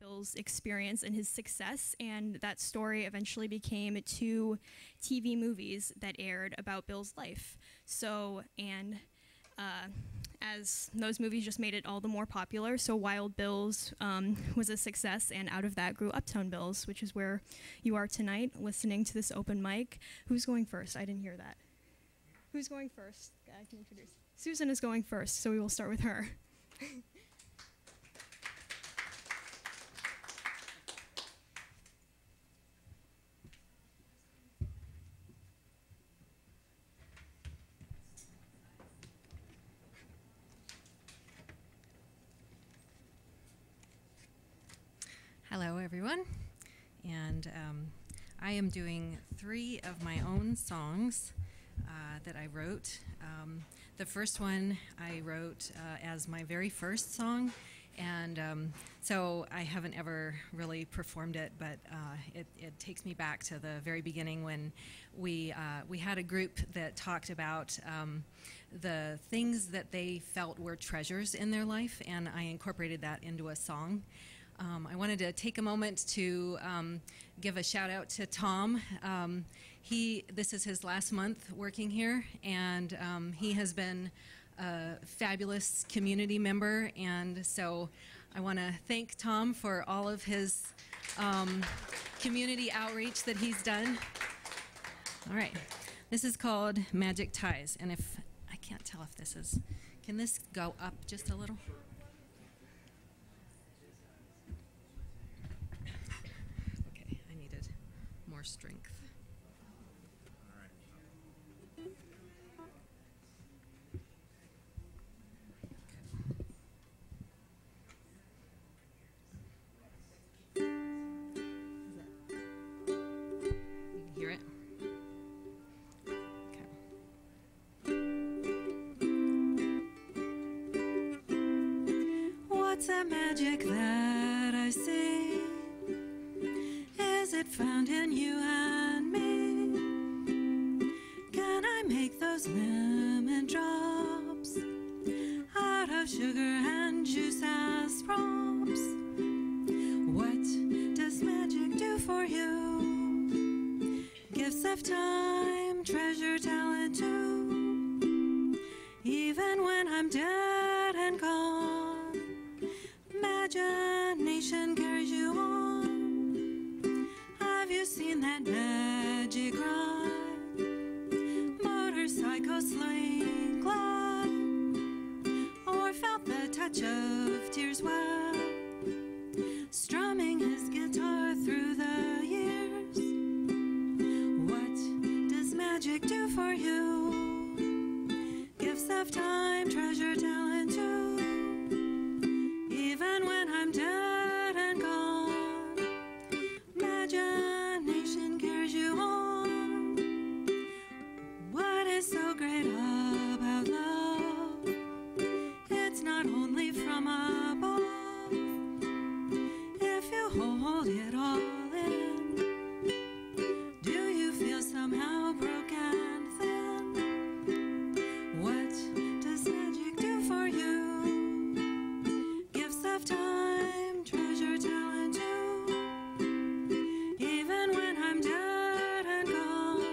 Bill's experience and his success, and that story eventually became 2 TV movies that aired about Bill's life. So, and as those movies just made it all the more popular, so Wild Bills was a success, and out of that grew Uptown Bills, which is where you are tonight, listening to this open mic. Who's going first? I didn't hear that. Who's going first? I can introduce. Susan is going first, so we will start with her. Hello, everyone, and I am doing 3 of my own songs that I wrote. The first one I wrote as my very first song, and so I haven't ever really performed it, but it takes me back to the very beginning when we had a group that talked about the things that they felt were treasures in their life, and I incorporated that into a song. I wanted to take a moment to give a shout out to Tom. This is his last month working here, and he has been a fabulous community member, and so I want to thank Tom for all of his community outreach that he's done. All right, this is called Magic Ties, and if I can't tell if this is, can this go up just a little? More strength. All right. You can hear it? Okay. What's that magic that I see? Is it found in you and me? Can I make those lemon drops out of sugar and juice as props? What does magic do for you? Gifts of time, treasure, talent too. Even when I'm dead and gone, imagination carries you on. Have you seen that magic ride? Motorcycle sling glide, or felt the touch of tears wet, strumming his guitar through the years? What does magic do for you? Gifts of time, treasure, talent too. Even when I'm dead and gone, imagination carries you on. What is so great about love? It's not only from above. If you hold it all in, do you feel somehow broken thin? What does magic do for you? Gifts of time, treasure, talent too. Even when I'm dead and gone,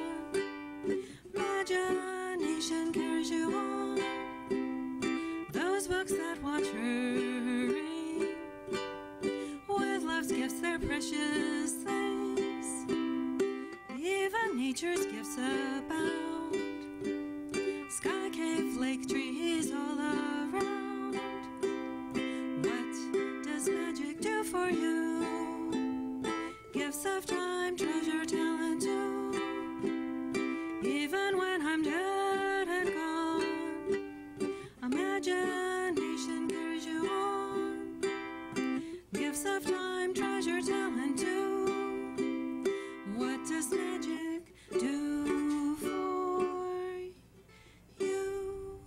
imagination carries you on. Those books that watch her read, with love's gifts, they're precious things. Even nature's gifts abound. Sky cave, lake, trees all around. What does magic do for you? Gifts of time, treasure, talent too. Even when I'm dead and gone, imagination carries you on. Gifts of time, treasure, talent too. What does magic do for you?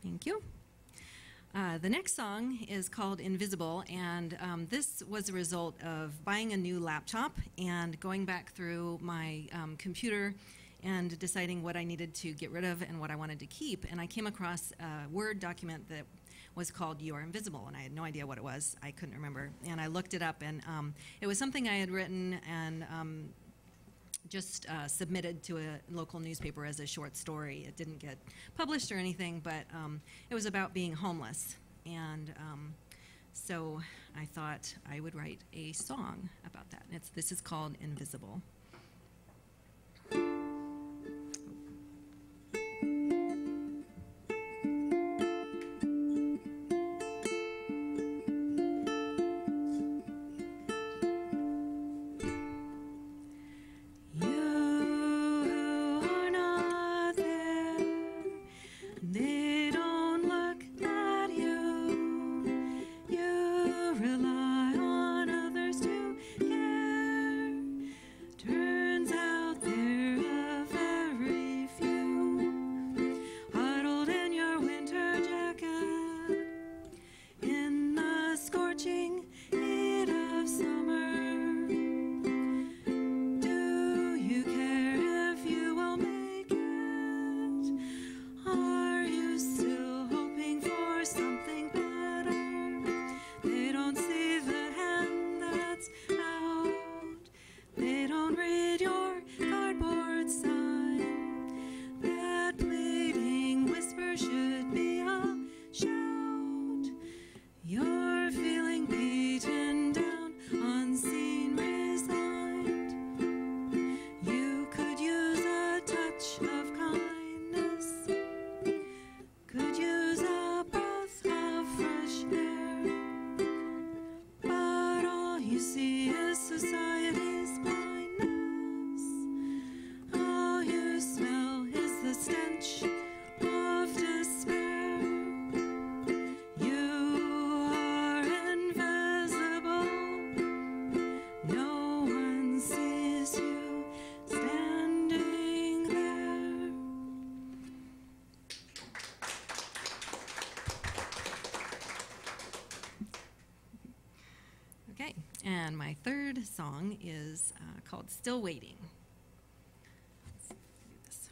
Thank you. The next song is called Invisible, and this was a result of buying a new laptop and going back through my computer and deciding what I needed to get rid of and what I wanted to keep. And I came across a Word document that was called You Are Invisible, and I had no idea what it was. I couldn't remember. And I looked it up, and it was something I had written and just submitted to a local newspaper as a short story. It didn't get published or anything, but it was about being homeless. And so I thought I would write a song about that. This is called Invisible. Rely on others to care. Turns out And my third song is called Still Waiting. Let's do this.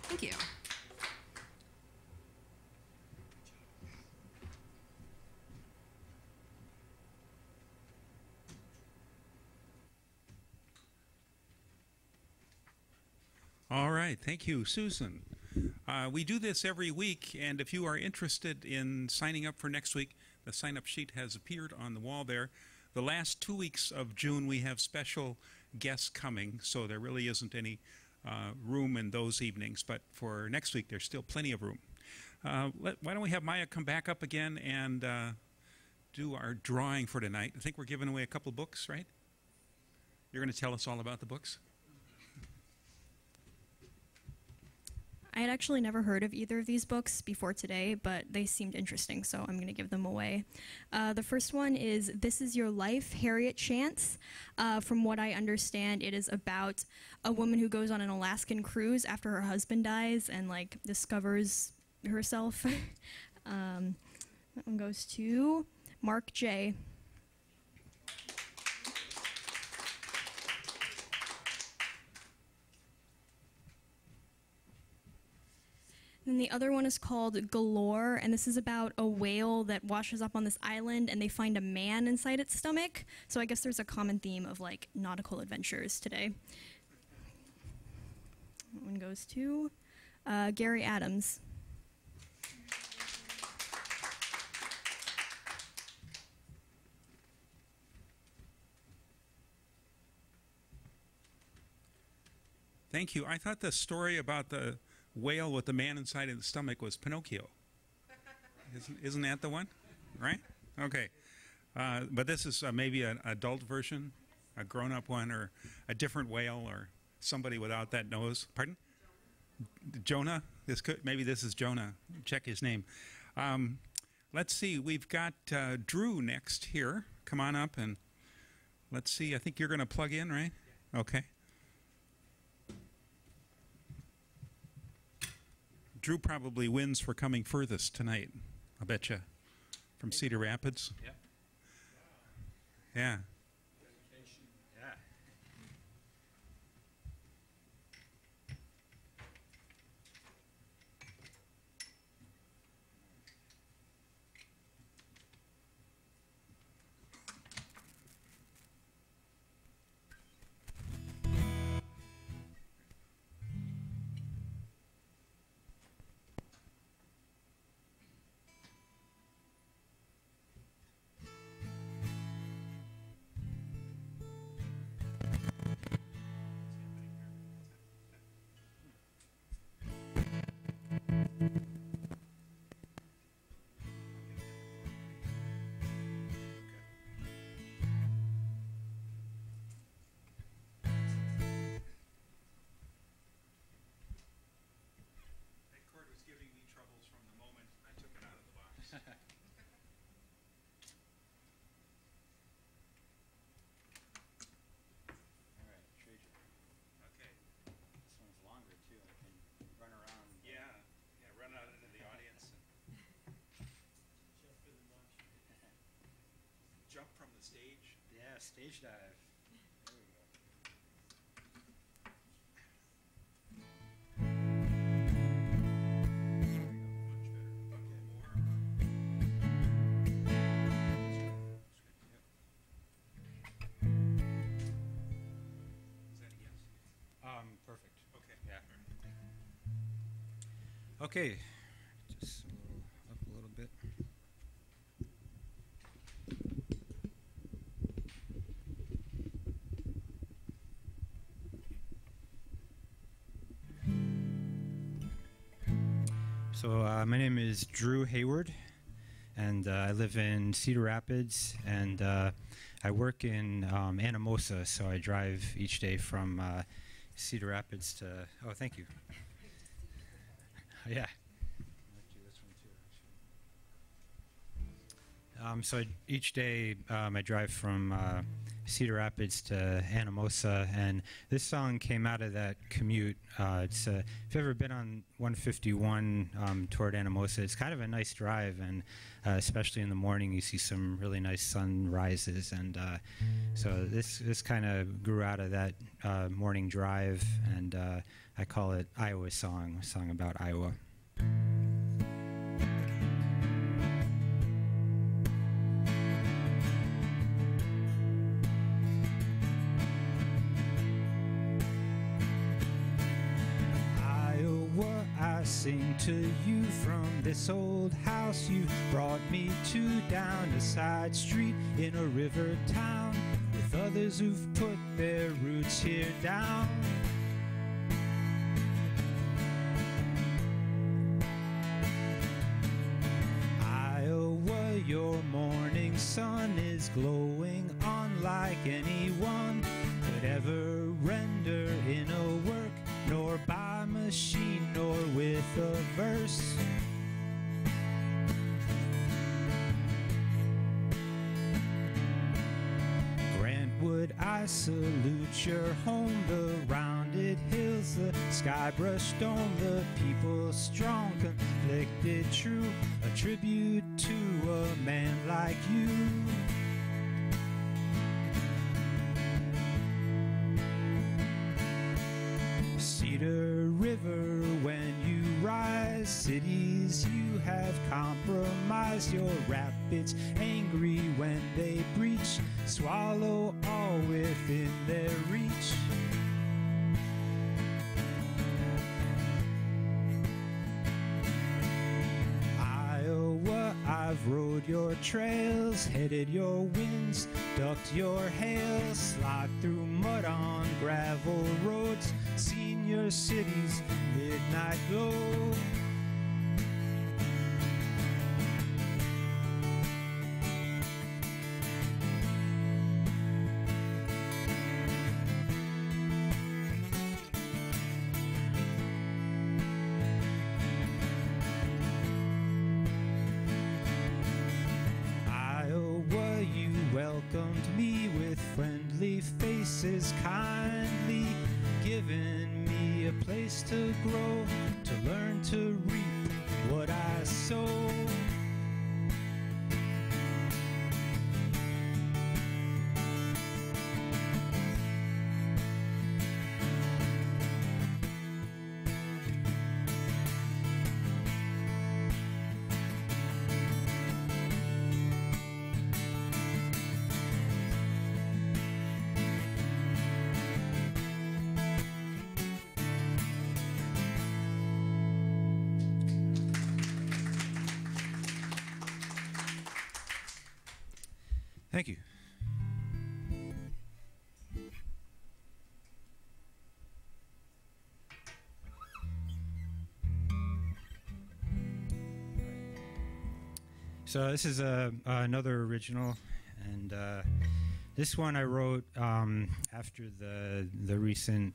Thank you. All right. Thank you, Susan. We do this every week, and if you are interested in signing up for next week, the sign-up sheet has appeared on the wall there. The last 2 weeks of June, we have special guests coming, so there really isn't any room in those evenings. But for next week, there's still plenty of room. Why don't we have Maya come back up again and do our drawing for tonight? I think we're giving away a couple books, right? You're going to tell us all about the books? I had actually never heard of either of these books before today, but they seemed interesting, so I'm going to give them away. The first one is This Is Your Life, Harriet Chance. From what I understand, it is about a woman who goes on an Alaskan cruise after her husband dies and, like, discovers herself. That one goes to Mark J. And the other one is called Galore, and this is about a whale that washes up on this island, and they find a man inside its stomach. So I guess there's a common theme of, like, nautical adventures today. That one goes to Gary Adams. Thank you. I thought the story about the whale with the man inside of the stomach was Pinocchio. Isn't that the one? Right? Okay. But this is maybe an adult version, a grown-up one, or a different whale, or somebody without that nose. Pardon? Jonah? Maybe this is Jonah. Check his name. Let's see. We've got Drew next here. Come on up and let's see. I think you're going to plug in, right? Okay. Drew probably wins for coming furthest tonight, I bet you, from Cedar Rapids. Yep. Yeah. Yeah. That cord was giving me troubles from the moment I took it out of the box. All right, Trajan. Okay. This one's longer too. I can run around. Yeah. Yeah, run out into the audience and jump from the stage. Yeah, stage dive. There we go. Much better. A little more. Is that a yes? Perfect. Okay. Yeah. Okay. Just up a little bit. So my name is Drew Hayward, and I live in Cedar Rapids, and I work in Anamosa, so I drive each day from Cedar Rapids to... Oh, thank you. Yeah. So each day I drive from Cedar Rapids to Anamosa, and this song came out of that commute. If you've ever been on 151 toward Anamosa, it's kind of a nice drive, and especially in the morning you see some really nice sunrises, and so this kind of grew out of that morning drive, and I call it Iowa Song, a song about Iowa. I sing to you from this old house you brought me to, down a side street in a river town with others who've put their roots here down. your morning sun is glowing unlike anyone could ever render in a work, nor by machine, nor with a verse. Grantwood, I salute your home, the rounded hills, the sky-brushed dome, the people strong, conflicted, true, a tribute to a man like you. Cedar River, when you rise, cities you have compromised, your rapids angry when they breach, swallow all within their reach. Iowa, I've rode your trails, headed your winds, ducked your hail, slide through mud on gravel roads, seen your city's midnight glow. Iowa, you welcomed me with friendly faces, kindly given me a place to grow, to learn to reap what I sow. Thank you. So this is another original, and this one I wrote after the recent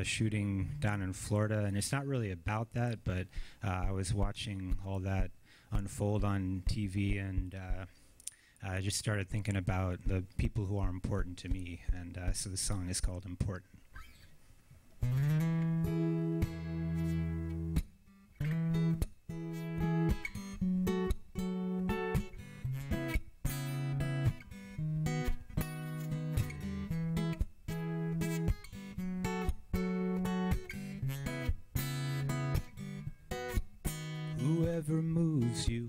shooting down in Florida, and it's not really about that, but I was watching all that unfold on TV, and I just started thinking about the people who are important to me, and so the song is called Important. Whoever moves you,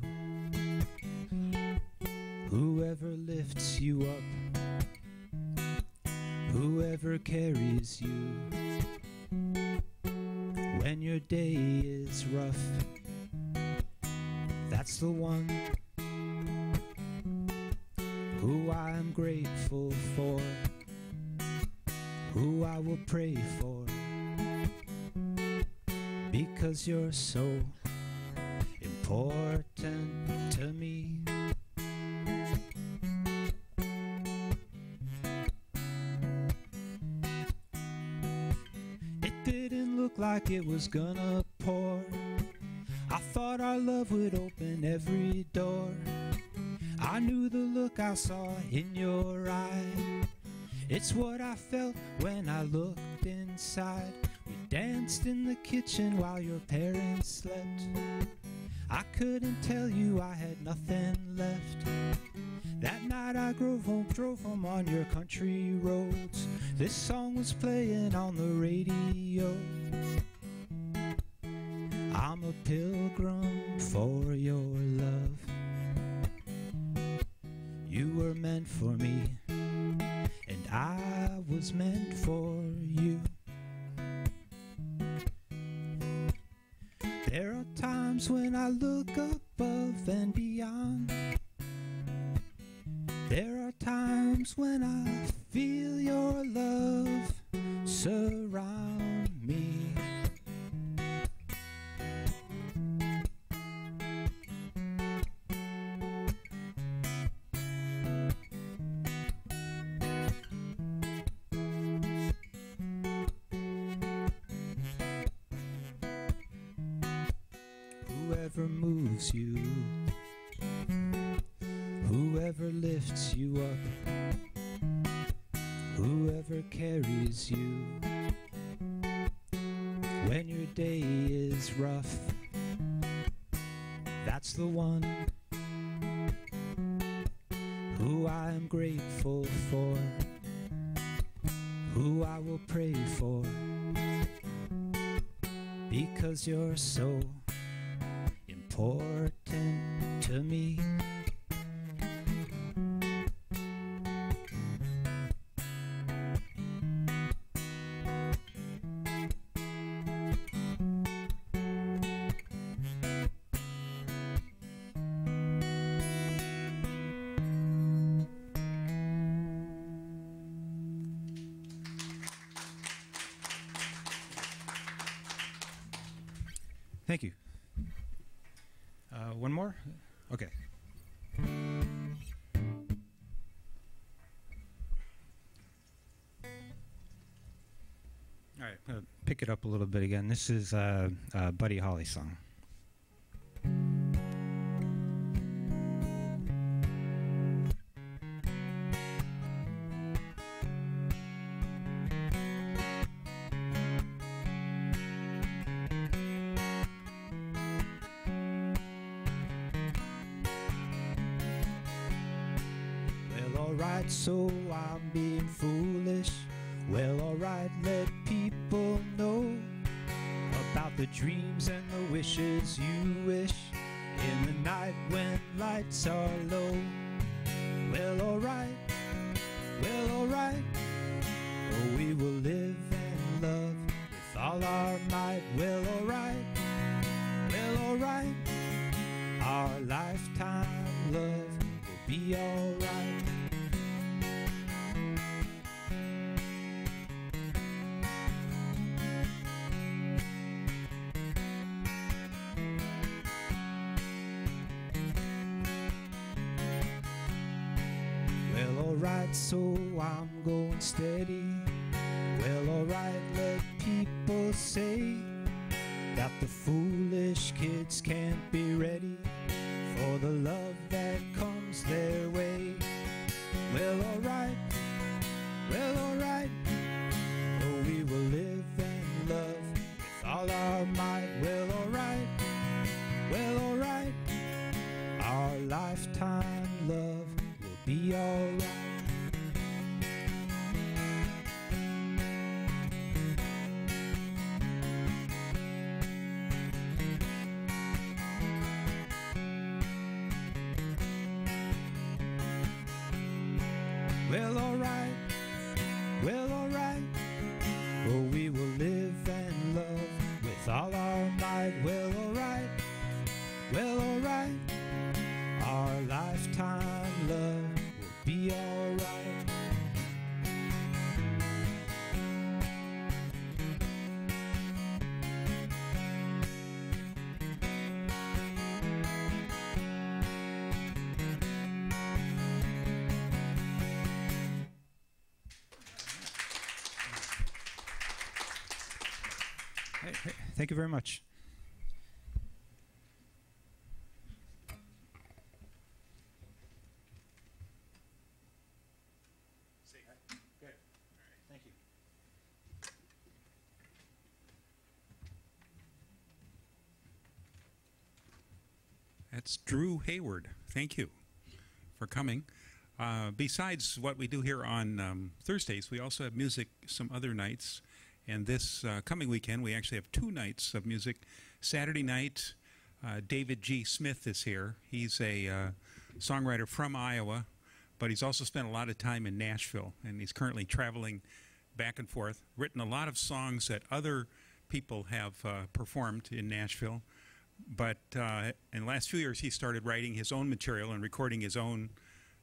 whoever lifts you up, whoever carries you when your day is rough, that's the one who I'm grateful for, who I will pray for, because you're so important to me. It didn't look like it was gonna pour. I thought our love would open every door. I knew the look I saw in your eye. It's what I felt when I looked inside. We danced in the kitchen while your parents slept. I couldn't tell you I had nothing left. That night I drove home on your country roads. This song was playing on the radio. I'm a pilgrim for your love. You were meant for me, and I was meant for you. There are times when I look above and beyond. There are times when I feel your love surround me. whoever moves you, whoever lifts you up, whoever carries you when your day is rough. That's the one who I am grateful for, who I will pray for, because you're so important to me. Thank you. One more? Okay. All right, pick it up a little bit again. This is a Buddy Holly song. Alright, so I'm being foolish. Well, alright, let people know about the dreams and the wishes you wish in the night when lights are low. Well, alright, oh, we will live and love with all our might. Well, alright, our lifetime love will be alright. Alright, so I'm going steady. Well, alright, let people say that the foolish kids can't be ready for the love that comes their way. Well, alright, oh, we will live and love with all our might. Well, alright, our lifetime love will be alright. Well, alright, oh, we will live and love with all our might. Well, alright, our lifetime love will be alright. Hey, thank you very much. Say hi. Good. All right. Thank you. That's Drew Hayward. Thank you for coming. Besides what we do here on Thursdays, we also have music some other nights. And this coming weekend, we actually have 2 nights of music. Saturday night, David G. Smith is here. He's a songwriter from Iowa, but he's also spent a lot of time in Nashville, and he's currently traveling back and forth, written a lot of songs that other people have performed in Nashville. But in the last few years, he started writing his own material and recording his own,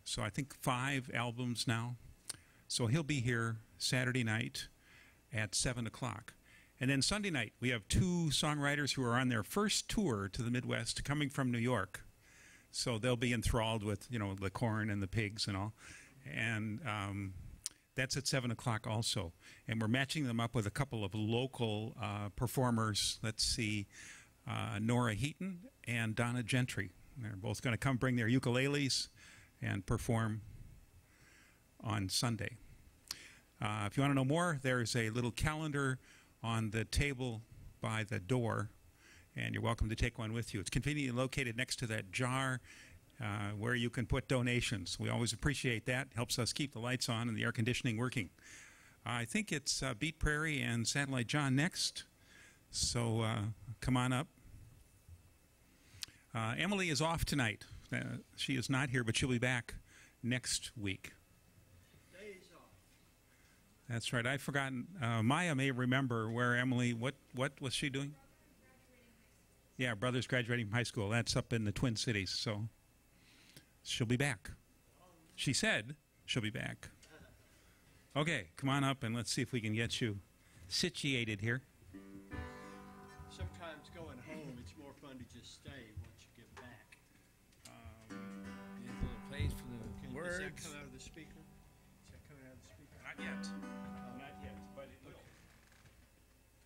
so I think 5 albums now. So he'll be here Saturday night at 7 o'clock. And then Sunday night, we have 2 songwriters who are on their first tour to the Midwest, coming from New York. So they'll be enthralled with, you know, the corn and the pigs and all. And that's at 7 o'clock also. And we're matching them up with a couple of local performers. Let's see, Nora Heaton and Donna Gentry. They're both going to come bring their ukuleles and perform on Sunday. If you want to know more, there's a little calendar on the table by the door, and you're welcome to take one with you. It's conveniently located next to that jar where you can put donations. We always appreciate that. Helps us keep the lights on and the air conditioning working. I think it's Beat Prairie and Satellite John next, so come on up. Emily is off tonight. She is not here, but she'll be back next week. Days off. That's right. I've forgotten. Maya may remember where Emily, what was she doing? Yeah, brother's graduating from high school. That's up in the Twin Cities, so she'll be back. She said she'll be back. Okay, come on up and let's see if we can get you situated here. Sometimes going home, it's more fun to just stay once you get back. There's a little place for the Does words. that come out of the speaker? Is that coming out of the speaker? Not yet. Not yet, but it will.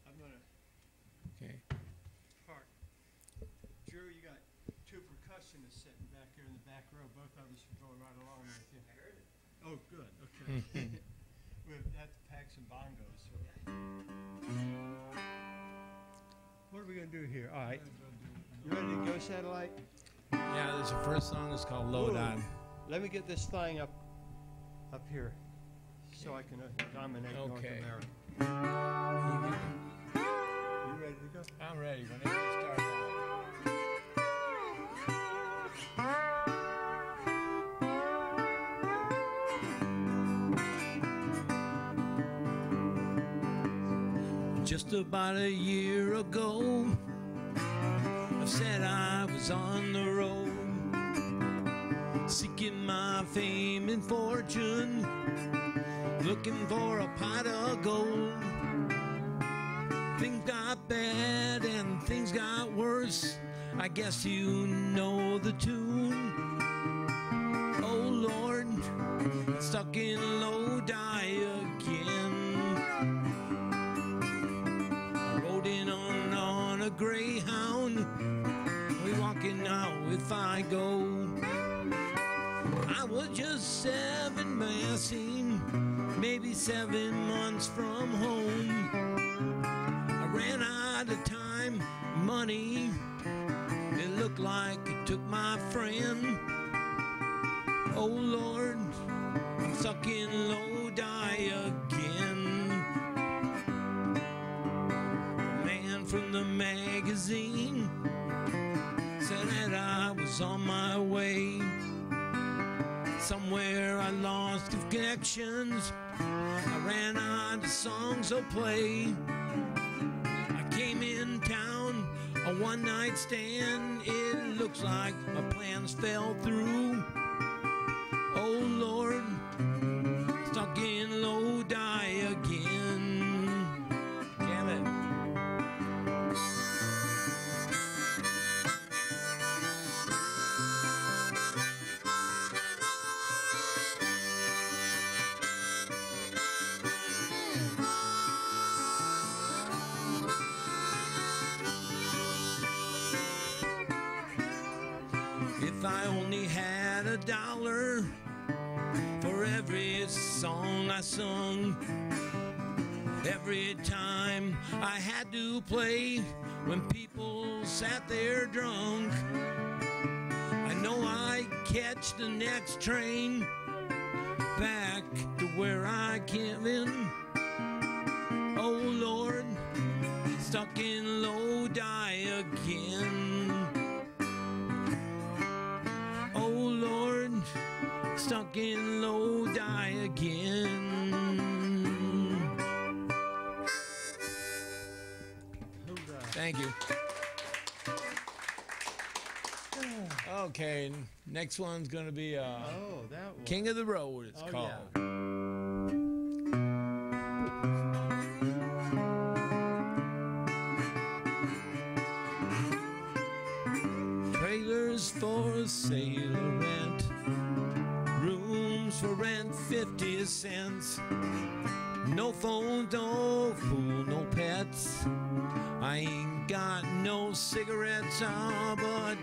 I'm going to Okay. park. Drew, you got two percussionists sitting back here in the back row. Both of us are going right along with you. I heard it. Oh, good. Okay. We'll have to pack some bongos. What are we going to do here? All right. You ready to go, Satellite? Yeah, this is the first song. It's called Load Ooh. On. Let me get this thing up here so I can dominate North Okay. America. You ready to go? I'm ready. Whenever you start out. Just about a year ago, I said I was on the road, seeking my fame and fortune, looking for a pot of gold. Things got bad and things got worse. I guess you know the tune. Oh Lord, stuck in Lodi again. Riding on a Greyhound, we walking out if I go. I was just 7 passing, maybe 7 months from home. I ran out of time, money, it looked like it took my friend. Oh Lord, I'm stuck in Lodi again. From the magazine said that I was on my way. Somewhere I lost connections, I ran out of songs to play. I came in town, a one-night stand. It looks like my plans fell through. Oh Lord, stuck in Lodi again. Damn it. If I only had $1 for every song I sung, every time I had to play when people sat there drunk, I know I'd catch the next train back to where I came in. Oh Lord, stuck in Lodi again. Oh Lord, stuck in Lodi again. Thank you. Okay, next one's gonna be Oh, that one. King of the Road, it's Oh, called. yeah. Trailers for sale or rent, rooms for rent 50 cents. No phones, no fool, no pets. I ain't got no cigarettes, but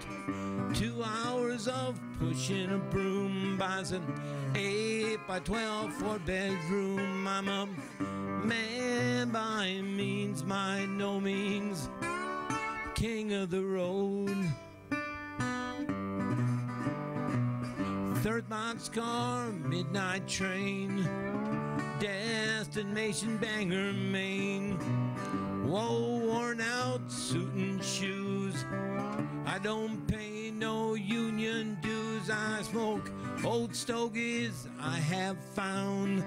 2 hours of pushing a broom buys an 8 by 12 4-bedroom. I'm a man by means, by no means, king of the road. Third boxcar, midnight train, destination Bangor, Maine. Whoa, worn out suit and shoes. I don't pay no union dues. I smoke old stogies I have found.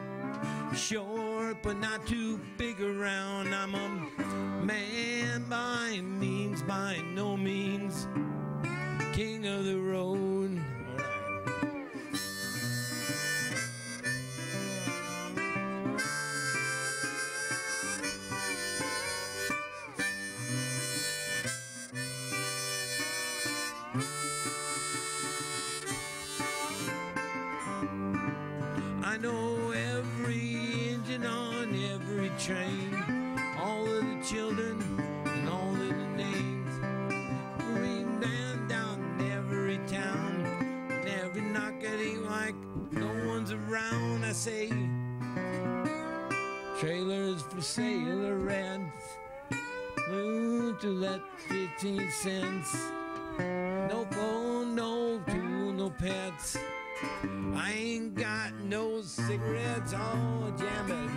Short but not too big around. I'm a man by means, by no means, king of the road. I know every engine on every train, all of the children and all of the names. Every band down in every town, and every knock getting like no one's around. I say, trailers for sale or rent, to let 15 cents. No phone, no tool, no pets. I ain't got no cigarettes, oh, jam it.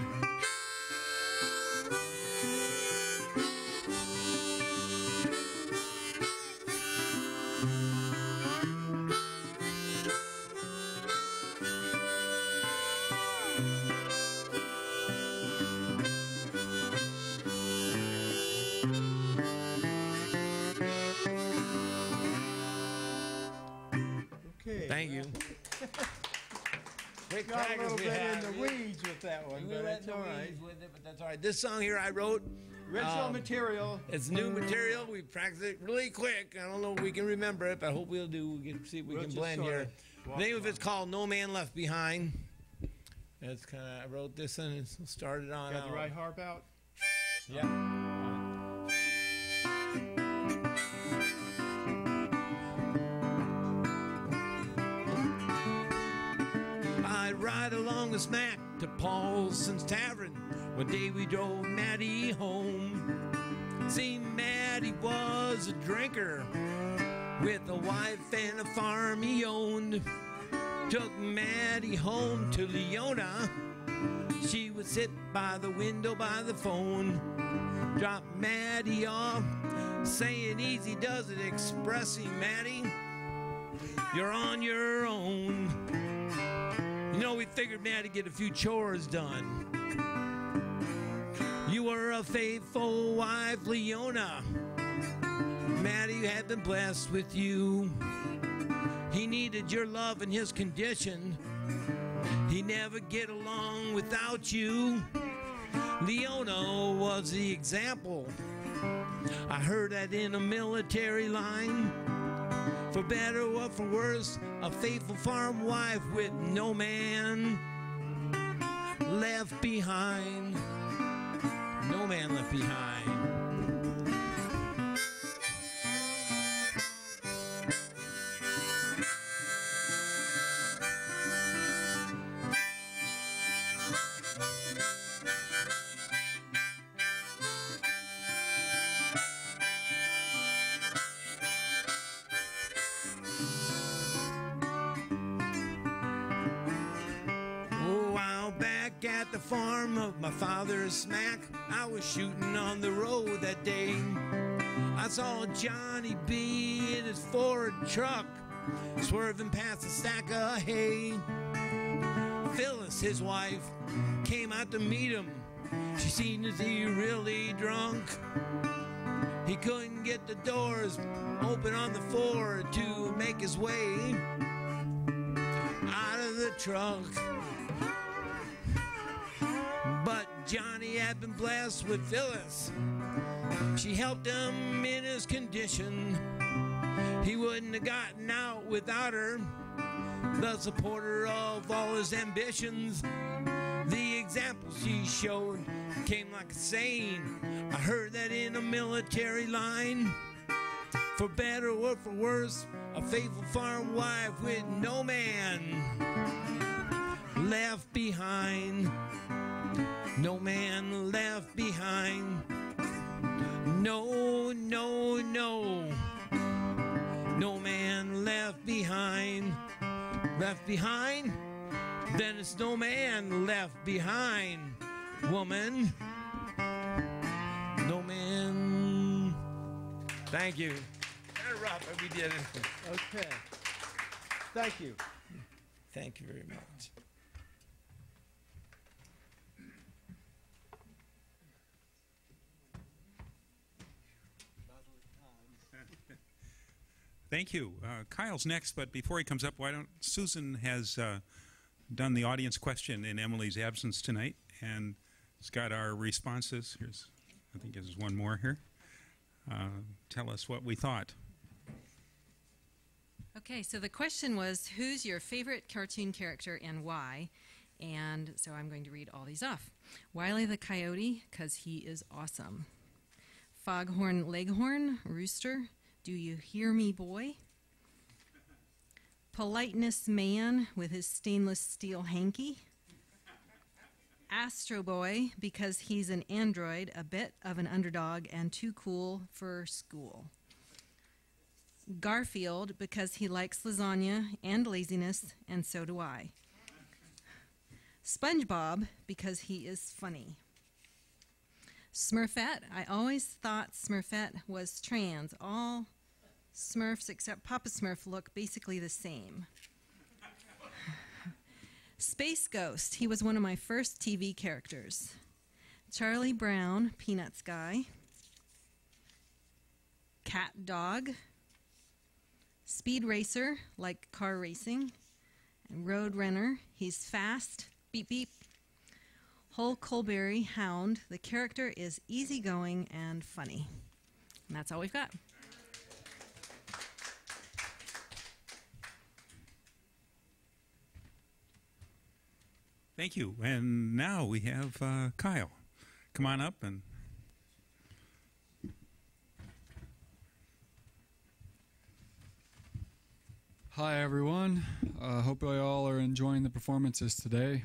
Okay. Thank you. Quick Got a little we bit have. in the weeds with that one, We but went it's the all right. weeds with it, but that's all right. This song here I wrote. Original material. It's new material. We practiced it really quick. I don't know if we can remember it, but I hope we'll do. We can see if we We'll can just blend sorta here. walk The name of along. it's called No Man Left Behind. That's kind of, I wrote this and it started on Got the out. right harp out? Yeah. I ride along the smack to Paulson's Tavern. One day we drove Maddie home. See, Maddie was a drinker with a wife and a farm he owned. Took Maddie home to Leona. She would sit by the window by the phone. Dropped Maddie off, saying easy does it, expressing Maddie, you're on your own. You know, we figured Maddie'd get a few chores done. You were a faithful wife, Leona. Maddie had been blessed with you. He needed your love in his condition. He'd never get along without you. Leona was the example. I heard that in a military line. For better or for worse, a faithful farm wife with no man left behind. No man left behind. Oh, out back at the farm of my father's smack, I was shooting on the road that day. I saw Johnny B in his Ford truck, swerving past a stack of hay. Phyllis, his wife, came out to meet him. She seen as he really drunk. He couldn't get the doors open on the Ford to make his way out of the truck. But Johnny had been blessed with Phyllis. She helped him in his condition. He wouldn't have gotten out without her, the supporter of all his ambitions. The example she showed came like a saying. I heard that in a military line. For better or for worse, a faithful farm wife with no man left behind. No man left behind. No, no, no. No man left behind. Left behind? Then it's no man left behind, woman. No man. Thank you. Kind of rough, but we did it. Okay. Thank you. Thank you very much. Thank you. Kyle's next, but before he comes up, why don't Susan has done the audience question in Emily's absence tonight, and it's got our responses. Here's, I think there's one more here. Tell us what we thought. Okay, so the question was, who's your favorite cartoon character and why? And so I'm going to read all these off. Wile E. the Coyote, because he is awesome. Foghorn Leghorn, Rooster, Do You Hear Me, Boy? Politeness Man with his stainless steel hanky. Astro Boy, because he's an android, a bit of an underdog, and too cool for school. Garfield, because he likes lasagna and laziness, and so do I. SpongeBob, because he is funny. Smurfette, I always thought Smurfette was trans. All Smurfs except Papa Smurf look basically the same. Space Ghost, he was one of my first TV characters. Charlie Brown, Peanuts guy. Cat Dog. Speed Racer, like car racing. And Road Runner, he's fast, beep beep. Huckleberry Hound, the character is easygoing and funny. And that's all we've got. Thank you. And now we have Kyle. Come on up and... Hi everyone, hope you all are enjoying the performances today.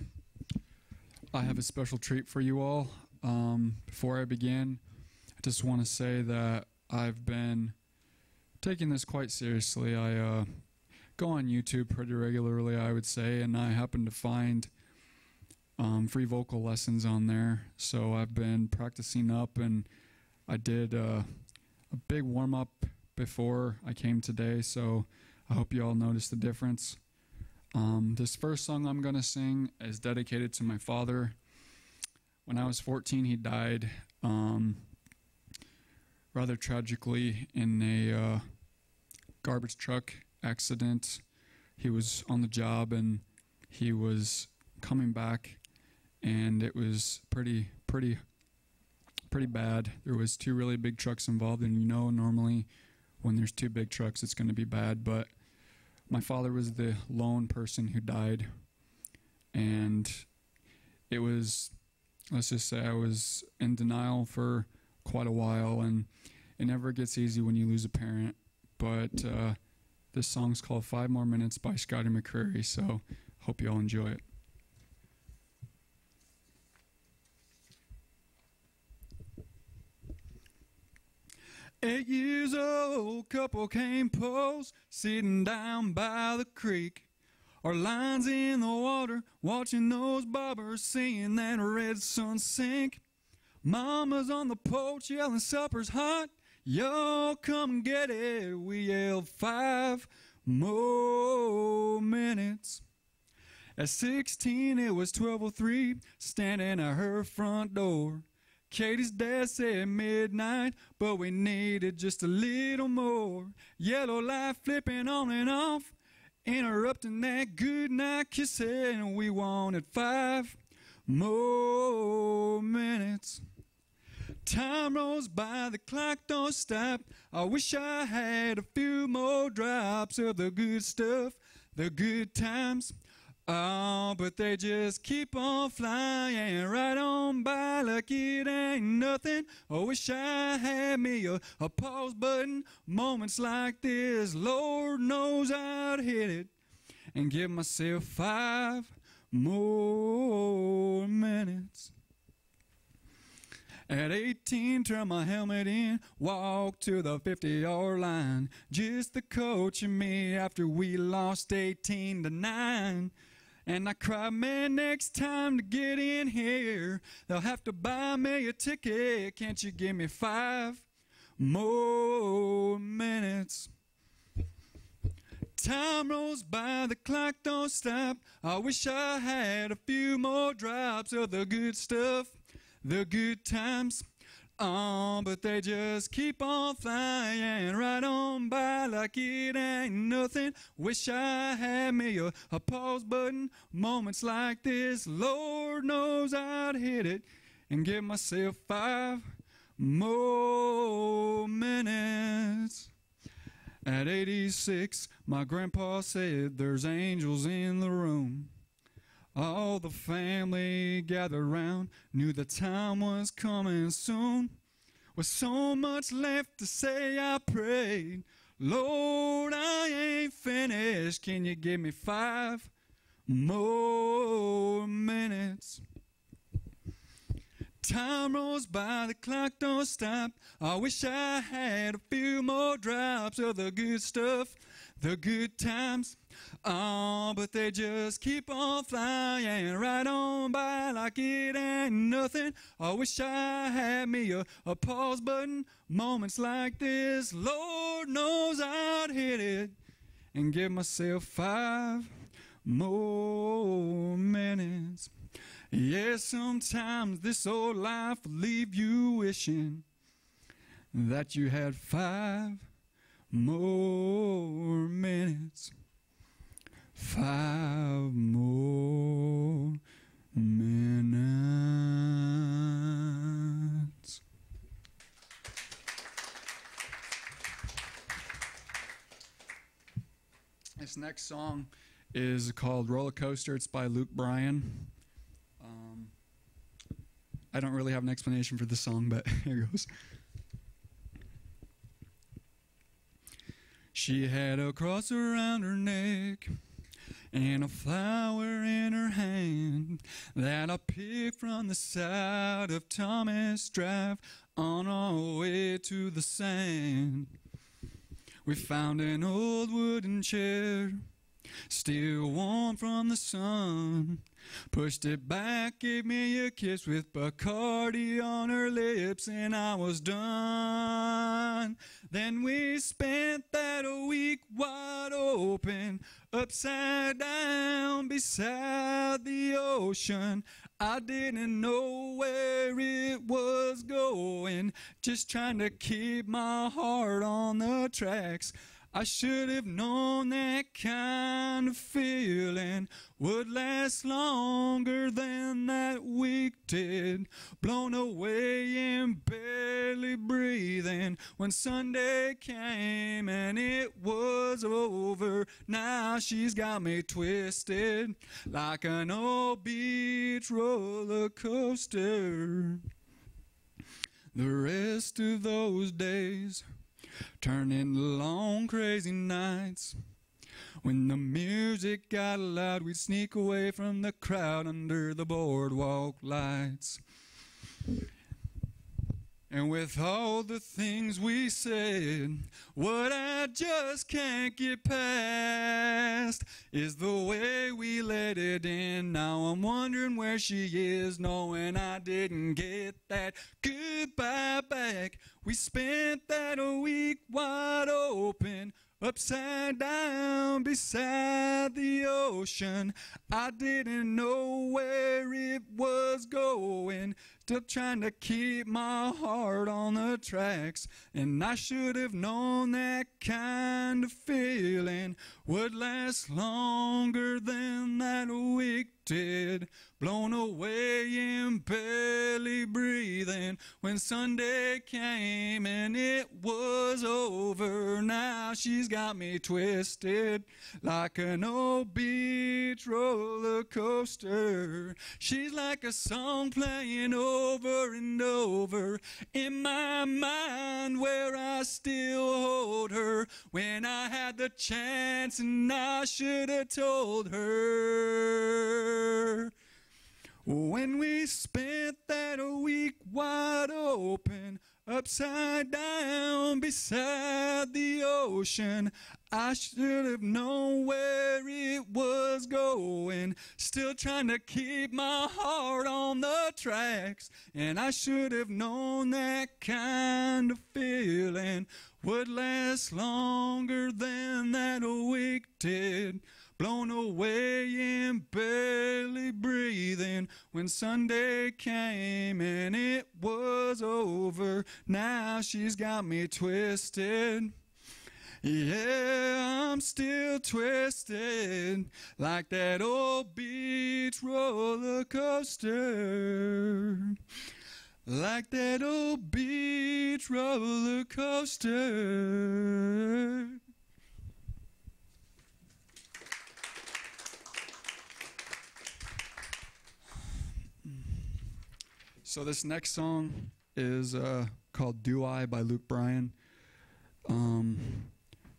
I have a special treat for you all. Before I begin, I just want to say that I've been taking this quite seriously. I go on YouTube pretty regularly, I would say, and I happen to find free vocal lessons on there. So I've been practicing up, and I did a big warm-up before I came today, so I hope you all noticed the difference. This first song I'm going to sing is dedicated to my father. When I was 14, he died rather tragically in a garbage truck accident. He was on the job and he was coming back, and it was pretty bad. There was two really big trucks involved, and you know normally when there's two big trucks it's going to be bad, but my father was the lone person who died, and it was, let's just say I was in denial for quite a while, and it never gets easy when you lose a parent, but this song's called 5 More Minutes by Scotty McCreery, so hope you all enjoy it. 8 years old, couple came post, sitting down by the creek. Our lines in the water, watching those bobbers, seeing that red sun sink. Mama's on the porch, yelling supper's hot. Y'all come and get it. We yelled 5 more minutes. At 16, it was 12:03, standing at her front door. Katie's dad said midnight, but we needed just a little more. Yellow light flipping on and off, interrupting that good night kissing. We wanted 5 more minutes. Time rolls by, the clock don't stop. I wish I had a few more drops of the good stuff, the good times. Oh, but they just keep on flying right on by like it ain't nothing. I wish I had me a pause button. Moments like this, Lord knows I'd hit it and give myself 5 more minutes. At 18, turn my helmet in, walk to the 50-yard line. Just the coach and me after we lost 18-9. And I cried, man, next time to get in here, they'll have to buy me a ticket. Can't you give me 5 more minutes? Time rolls by, the clock don't stop. I wish I had a few more drops of the good stuff, the good times. Oh, but they just keep on flying right on by like it ain't nothing. Wish I had me a pause button. Moments like this, Lord knows I'd hit it and give myself 5 more minutes. At 86, my grandpa said there's angels in the room. All the family gathered round, knew the time was coming soon. With so much left to say, I prayed, Lord, I ain't finished. Can you give me 5 more minutes? Time rolls by, the clock don't stop. I wish I had a few more drops of the good stuff, the good times. Oh, but they just keep on flying right on by like it ain't nothing. I wish I had me a pause button. Moments like this, Lord knows I'd hit it and give myself 5 more minutes. Yes, sometimes this old life will leave you wishing that you had 5 more minutes. 5 more minutes. This next song is called Roller Coaster. It's by Luke Bryan. I don't really have an explanation for this song, but here goes. She had a cross around her neck and a flower in her hand that I picked from the side of Thomas Drive on our way to the sand. We found an old wooden chair, still warm from the sun. Pushed it back, gave me a kiss with Bacardi on her lips, and I was done. Then we spent that a week wide open, upside down beside the ocean. I didn't know where it was going, just trying to keep my heart on the tracks. I should have known that kind of feeling would last longer than that week did. Blown away and barely breathing when Sunday came and it was over. Now she's got me twisted like an old beach roller coaster. The rest of those days turned into long crazy nights. When the music got loud, we'd sneak away from the crowd under the boardwalk lights. And with all the things we said, what I just can't get past is the way we let it in. Now I'm wondering where she is, knowing I didn't get that goodbye back. We spent that a week wide open, upside down beside the ocean. I didn't know where it was going, still trying to keep my heart on the tracks. And I should have known that kind of feeling would last longer than that week did. Blown away and barely breathing when Sunday came and it was over. Now she's got me twisted like an old beach roller coaster. She's like a song playing over and over in my mind, where I still hold her when I had the chance and I should have told her. When we spent that week wide open, upside down beside the ocean, I should have known where it was going, still trying to keep my heart on the tracks. And I should have known that kind of feeling would last longer than that week did. Blown away and barely breathing when Sunday came and it was over. Now she's got me twisted. Yeah, I'm still twisted like that old beach roller coaster. Like that old beach roller coaster. So this next song is called Do I by Luke Bryan.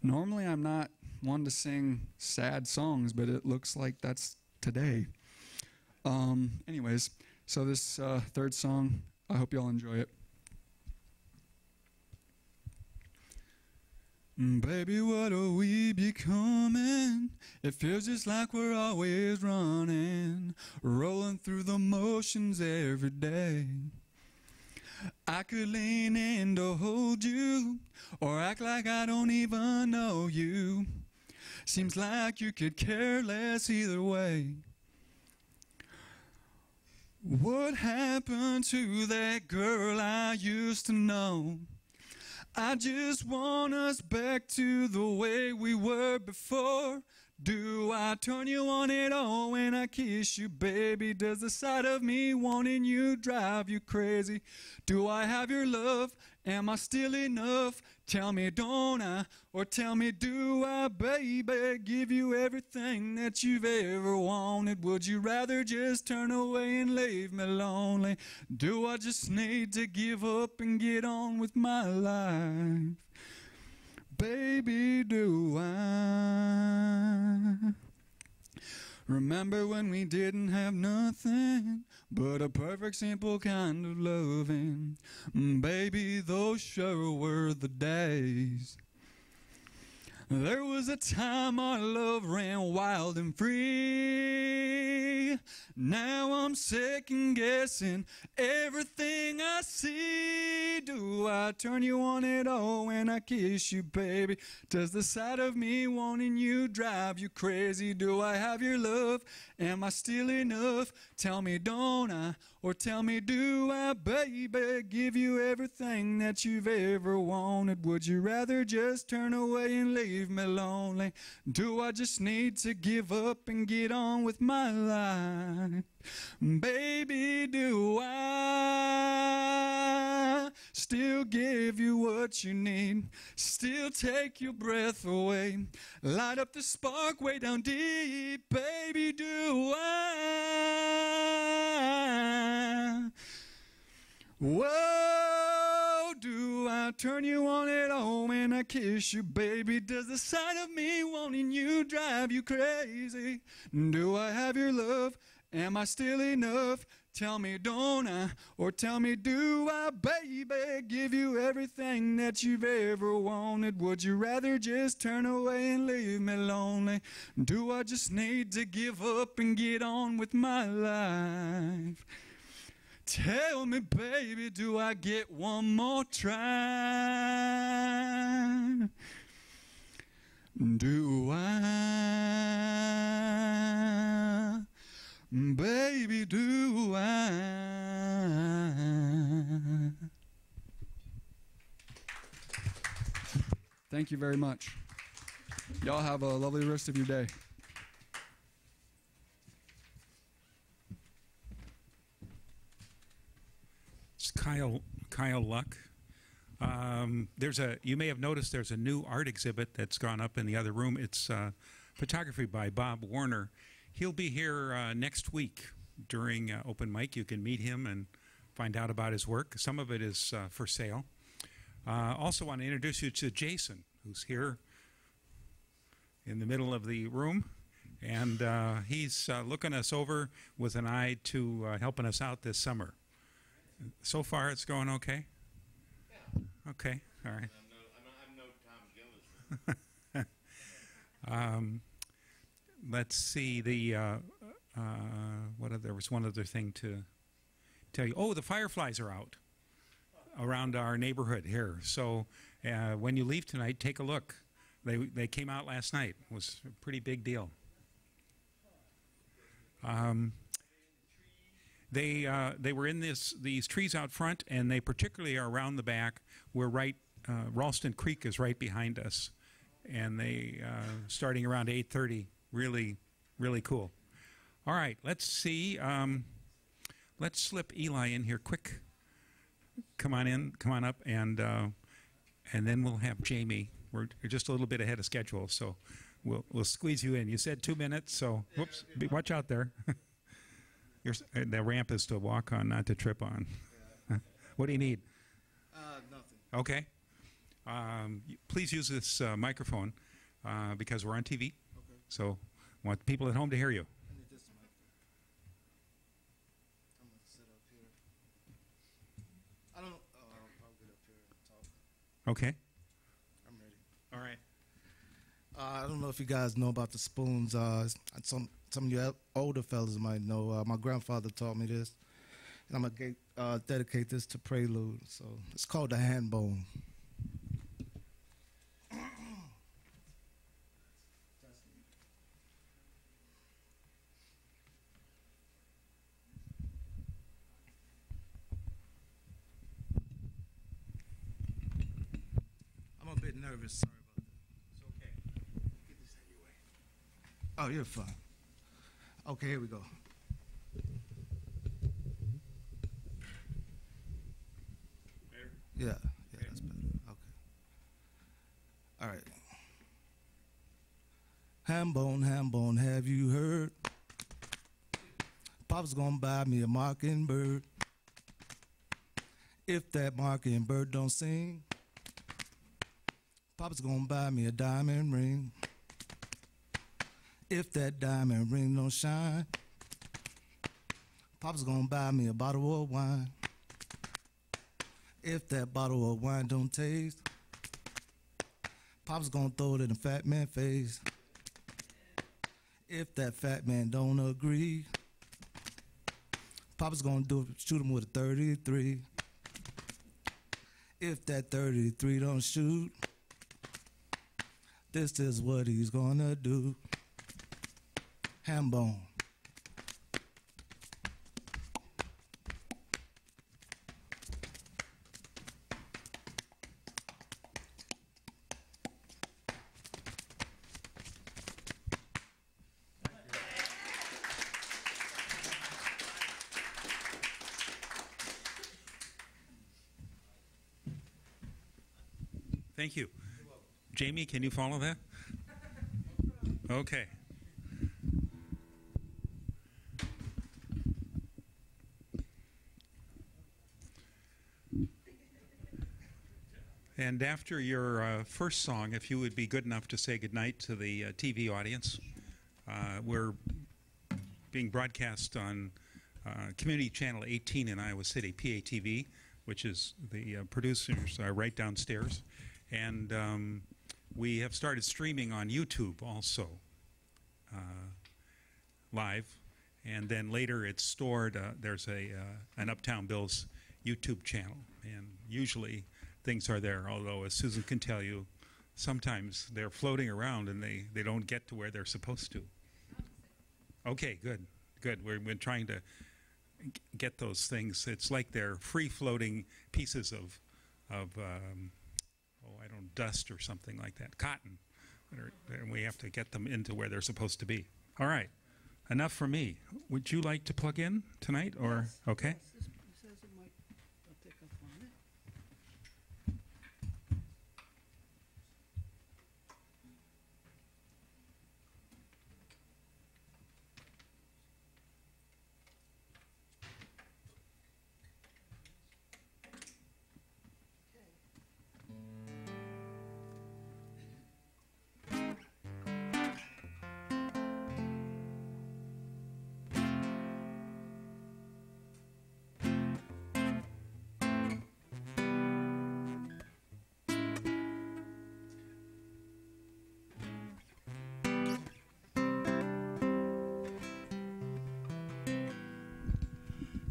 Normally I'm not one to sing sad songs, but it looks like that's today. Anyways, so this third song, I hope y'all enjoy it. Baby, what are we becoming? It feels just like we're always running, rolling through the motions every day. I could lean in to hold you, or act like I don't even know you. Seems like you could care less either way. What happened to that girl I used to know? I just want us back to the way we were before. Do I turn you on at all when I kiss you, baby? Does the sight of me wanting you drive you crazy? Do I have your love? Am I still enough? Tell me, don't I? Or tell me, do I, baby? Give you everything that you've ever wanted? Would you rather just turn away and leave me lonely? Do I just need to give up and get on with my life? Baby, do I? Remember when we didn't have nothing but a perfect, simple kind of loving? Baby, those sure were the days. There was a time our love ran wild and free. Now I'm second guessing everything I see. Do I turn you on at all when I kiss you, baby? Does the sight of me wanting you drive you crazy? Do I have your love? Am I still enough? Tell me, don't I? Or tell me, do I, baby? Give you everything that you've ever wanted? Would you rather just turn away and leave me lonely? Do I just need to give up and get on with my life? Baby, do I still give you what you need? Still take your breath away? Light up the spark way down deep? Baby, do I? Whoa, do I turn you on at all when I kiss you, baby? Does the sight of me wanting you drive you crazy? Do I have your love? Am I still enough? Tell me, don't I? Or tell me, do I, baby? Give you everything that you've ever wanted? Would you rather just turn away and leave me lonely? Do I just need to give up and get on with my life? Tell me, baby, do I get one more try? Do I? Baby, do I? Thank you very much. Y'all have a lovely rest of your day. It's Kyle Luck. You may have noticed there's a new art exhibit that's gone up in the other room. It's photography by Bob Warner. He'll be here next week during open mic. You can meet him and find out about his work. Some of it is for sale. Also want to introduce you to Jason, who's here in the middle of the room. And he's looking us over with an eye to helping us out this summer. So far, it's going okay? Yeah. Okay, all right. I'm no Tom Gillis. Let's see, there was one other thing to tell you. Oh, the fireflies are out around our neighborhood here. So when you leave tonight, take a look. They came out last night. It was a pretty big deal. They were in these trees out front, and they particularly are around the back. We're right, Ralston Creek is right behind us, and they starting around 8:30. Really, really cool. All right, let's see. Let's slip Eli in here quick. Come on in, come on up, and then we'll have Jamie. We're just a little bit ahead of schedule, so we'll squeeze you in. You said 2 minutes, so whoops, watch out there. The ramp is to walk on, not to trip on. Yeah. What do you need? Nothing. Okay. Please use this microphone because we're on TV. Okay. So I want people at home to hear you. I need this mic. I'm going to sit up here. I don't know. I'll get up here and talk. Okay. I'm ready. All right. I don't know if you guys know about the spoons. Some of you older fellas might know. My grandfather taught me this, and I'm gonna dedicate this to Prelude. So it's called the hand bone. I'm a bit nervous. Sorry about that. It's okay. Get this out of your way. Oh, you're fine. Okay, here we go. Better? Yeah, that's better. Okay. All right. Ham bone, have you heard? Papa's gonna buy me a mockingbird. If that mockingbird don't sing, Papa's gonna buy me a diamond ring. If that diamond ring don't shine, Papa's gonna buy me a bottle of wine. If that bottle of wine don't taste, Papa's gonna throw it in the fat man's face. If that fat man don't agree, Papa's gonna shoot him with a 33. If that 33 don't shoot, this is what he's gonna do. Ham bone. Thank you. Jamie, can you follow that? Okay. And after your first song, if you would be good enough to say goodnight to the TV audience. We're being broadcast on Community Channel 18 in Iowa City, PATV, which is the producers right downstairs. And we have started streaming on YouTube also, live. And then later it's stored, there's an Uptown Bill's YouTube channel. And usually things are there, although as Susan can tell you, sometimes they're floating around and they don't get to where they're supposed to. Okay, good. We've been trying to get those things. It's like they're free-floating pieces of I don't dust or something like that, cotton. And we have to get them into where they're supposed to be. All right, enough for me. Would you like to plug in tonight, or okay? It says it might pick up on it.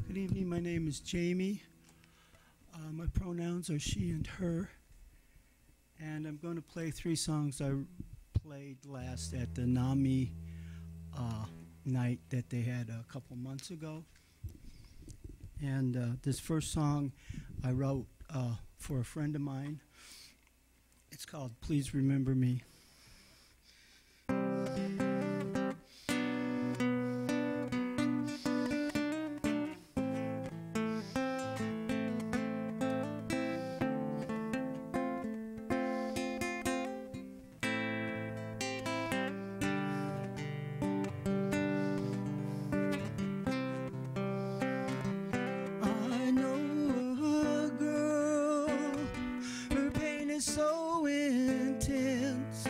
Good evening, my name is Jamie. My pronouns are she and her. And I'm going to play 3 songs I played last at the NAMI night that they had a couple months ago. And this first song I wrote for a friend of mine. It's called Please Remember Me. I know a girl, her pain is so intense.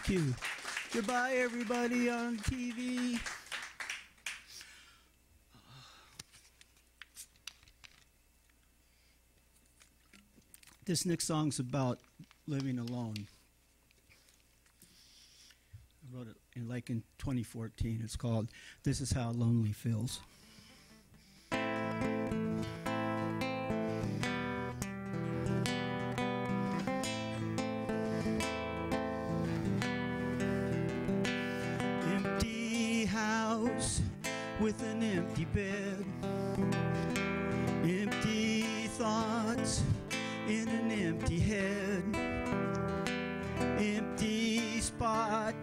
Thank you. Goodbye, everybody on TV. This next song's about living alone. I wrote it in 2014. It's called "This Is How Lonely Feels." Empty house with an empty bed, empty thoughts in an empty head, empty spot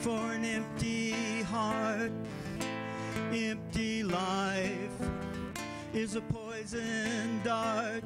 for an empty heart, empty life is a poison dart.